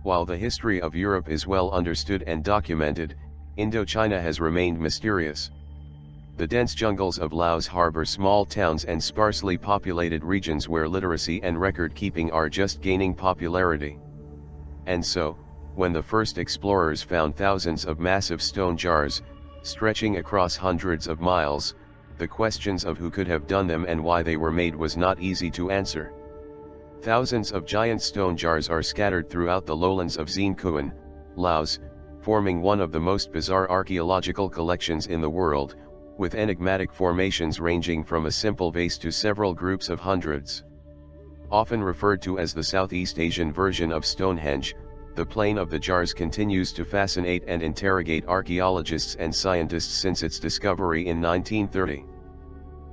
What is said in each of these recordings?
While the history of Europe is well understood and documented, Indochina has remained mysterious. The dense jungles of Laos harbor small towns and sparsely populated regions where literacy and record-keeping are just gaining popularity. And so, when the first explorers found thousands of massive stone jars, stretching across hundreds of miles, the questions of who could have done them and why they were made was not easy to answer. Thousands of giant stone jars are scattered throughout the lowlands of Xin Kuan, Laos, forming one of the most bizarre archaeological collections in the world, with enigmatic formations ranging from a simple vase to several groups of hundreds. Often referred to as the Southeast Asian version of Stonehenge, the Plain of the Jars continues to fascinate and interrogate archaeologists and scientists since its discovery in 1930.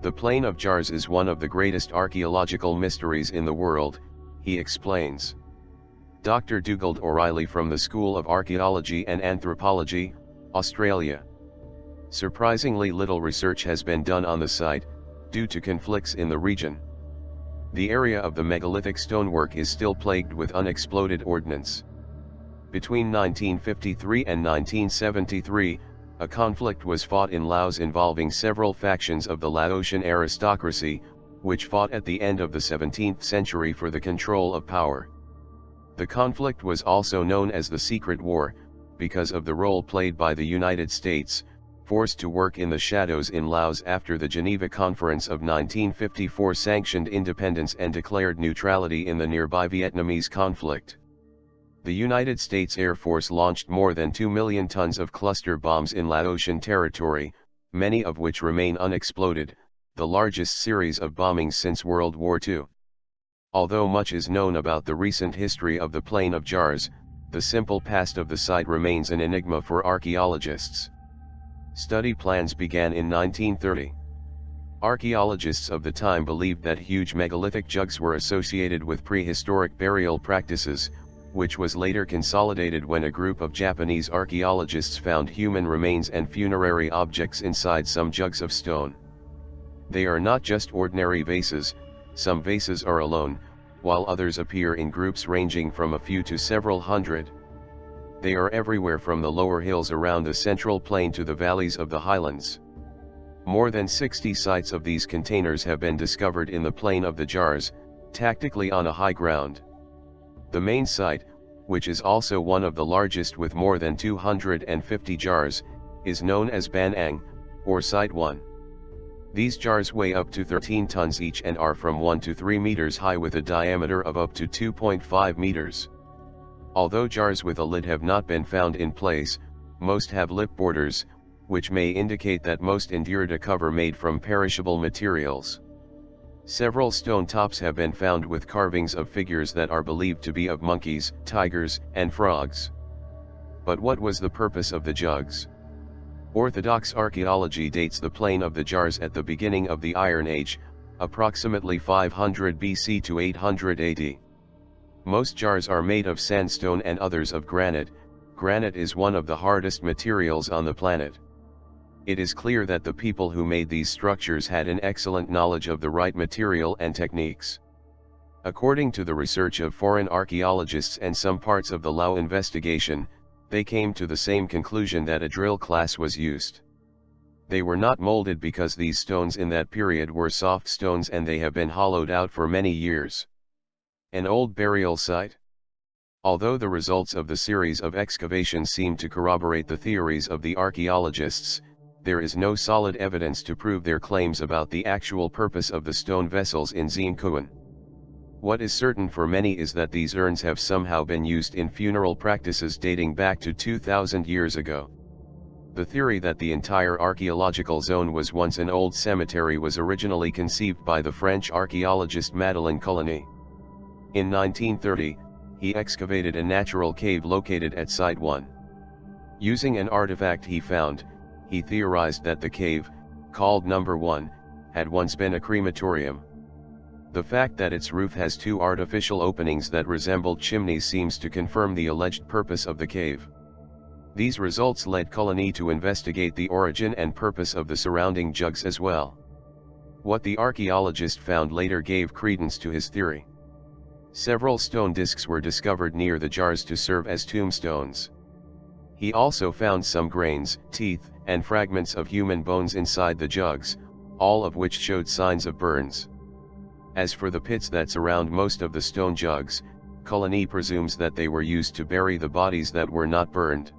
The Plain of Jars is one of the greatest archaeological mysteries in the world, he explains. Dr. Dugald O'Reilly from the School of Archaeology and Anthropology, Australia. Surprisingly little research has been done on the site, due to conflicts in the region. The area of the megalithic stonework is still plagued with unexploded ordnance. Between 1953 and 1973, a conflict was fought in Laos involving several factions of the Laotian aristocracy, which fought at the end of the 17th century for the control of power. The conflict was also known as the Secret War, because of the role played by the United States, forced to work in the shadows in Laos after the Geneva Conference of 1954 sanctioned independence and declared neutrality in the nearby Vietnamese conflict. The United States Air Force launched more than 2 million tons of cluster bombs in Laotian territory, many of which remain unexploded, the largest series of bombings since World War II. Although much is known about the recent history of the Plain of Jars, the simple past of the site remains an enigma for archaeologists. Study plans began in 1930. Archaeologists of the time believed that huge megalithic jugs were associated with prehistoric burial practices, which was later consolidated when a group of Japanese archaeologists found human remains and funerary objects inside some jugs of stone. They are not just ordinary vases, some vases are alone, while others appear in groups ranging from a few to several hundred. They are everywhere from the lower hills around the central plain to the valleys of the highlands. More than 60 sites of these containers have been discovered in the Plain of the Jars, tactically on a high ground. The main site, which is also one of the largest with more than 250 jars, is known as Ban Ang, or Site 1. These jars weigh up to 13 tons each and are from 1 to 3 meters high with a diameter of up to 2.5 meters. Although jars with a lid have not been found in place, most have lip borders, which may indicate that most endured a cover made from perishable materials. Several stone tops have been found with carvings of figures that are believed to be of monkeys, tigers, and frogs. But what was the purpose of the jugs? Orthodox archaeology dates the Plain of the Jars at the beginning of the Iron Age, approximately 500 BC to 800 AD. Most jars are made of sandstone and others of granite. Granite is one of the hardest materials on the planet. It is clear that the people who made these structures had an excellent knowledge of the right material and techniques. According to the research of foreign archaeologists and some parts of the Lao investigation, they came to the same conclusion that a drill class was used. They were not molded because these stones in that period were soft stones and they have been hollowed out for many years. An old burial site? Although the results of the series of excavations seem to corroborate the theories of the archaeologists, there is no solid evidence to prove their claims about the actual purpose of the stone vessels in Xin Kuan. What is certain for many is that these urns have somehow been used in funeral practices dating back to 2,000 years ago. The theory that the entire archaeological zone was once an old cemetery was originally conceived by the French archaeologist Madeleine Coligny. In 1930, he excavated a natural cave located at Site 1. Using an artifact he found, he theorized that the cave, called Number 1, had once been a crematorium. The fact that its roof has two artificial openings that resembled chimneys seems to confirm the alleged purpose of the cave. These results led Coligny to investigate the origin and purpose of the surrounding jugs as well. What the archaeologist found later gave credence to his theory. Several stone discs were discovered near the jars to serve as tombstones. He also found some grains, teeth, and fragments of human bones inside the jugs, all of which showed signs of burns. As for the pits that surround most of the stone jugs, Coligny presumes that they were used to bury the bodies that were not burned.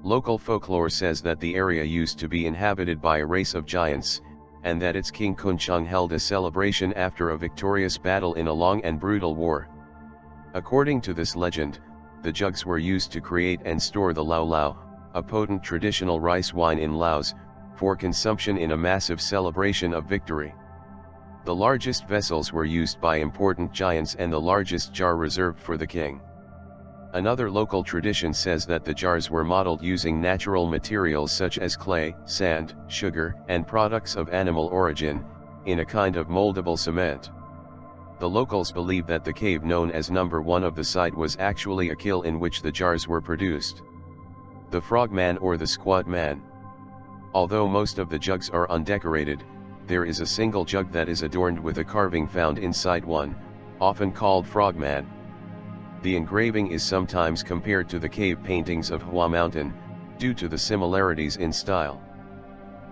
Local folklore says that the area used to be inhabited by a race of giants, and that its king Kuncheng held a celebration after a victorious battle in a long and brutal war. According to this legend, the jugs were used to create and store the Lao Lao, a potent traditional rice wine in Laos, for consumption in a massive celebration of victory. The largest vessels were used by important giants and the largest jar reserved for the king. Another local tradition says that the jars were modeled using natural materials such as clay, sand, sugar, and products of animal origin, in a kind of moldable cement. The locals believe that the cave known as number 1 of the site was actually a kiln in which the jars were produced. The frogman or the squat man. Although most of the jugs are undecorated, there is a single jug that is adorned with a carving found inside one, often called frogman. The engraving is sometimes compared to the cave paintings of Hua Mountain, due to the similarities in style.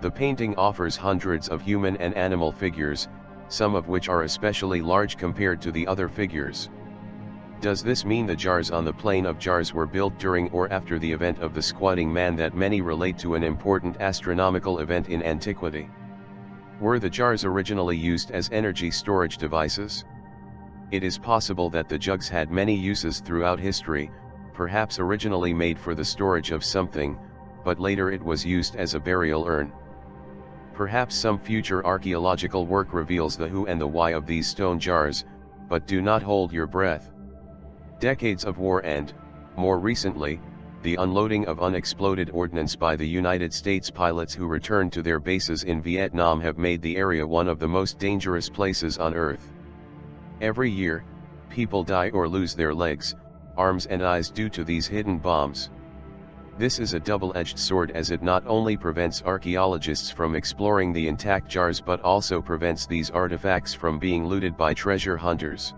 The painting offers hundreds of human and animal figures, some of which are especially large compared to the other figures. Does this mean the jars on the plain of jars were built during or after the event of the squatting man that many relate to an important astronomical event in antiquity? Were the jars originally used as energy storage devices? It is possible that the jugs had many uses throughout history, perhaps originally made for the storage of something, but later it was used as a burial urn. Perhaps some future archaeological work reveals the who and the why of these stone jars, but do not hold your breath. Decades of war and, more recently, the unloading of unexploded ordnance by the United States pilots who returned to their bases in Vietnam have made the area one of the most dangerous places on Earth. Every year, people die or lose their legs, arms and eyes due to these hidden bombs. This is a double-edged sword as it not only prevents archaeologists from exploring the intact jars but also prevents these artifacts from being looted by treasure hunters.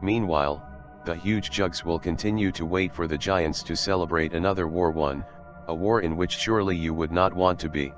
Meanwhile, the huge jugs will continue to wait for the giants to celebrate another war won, a war in which surely you would not want to be.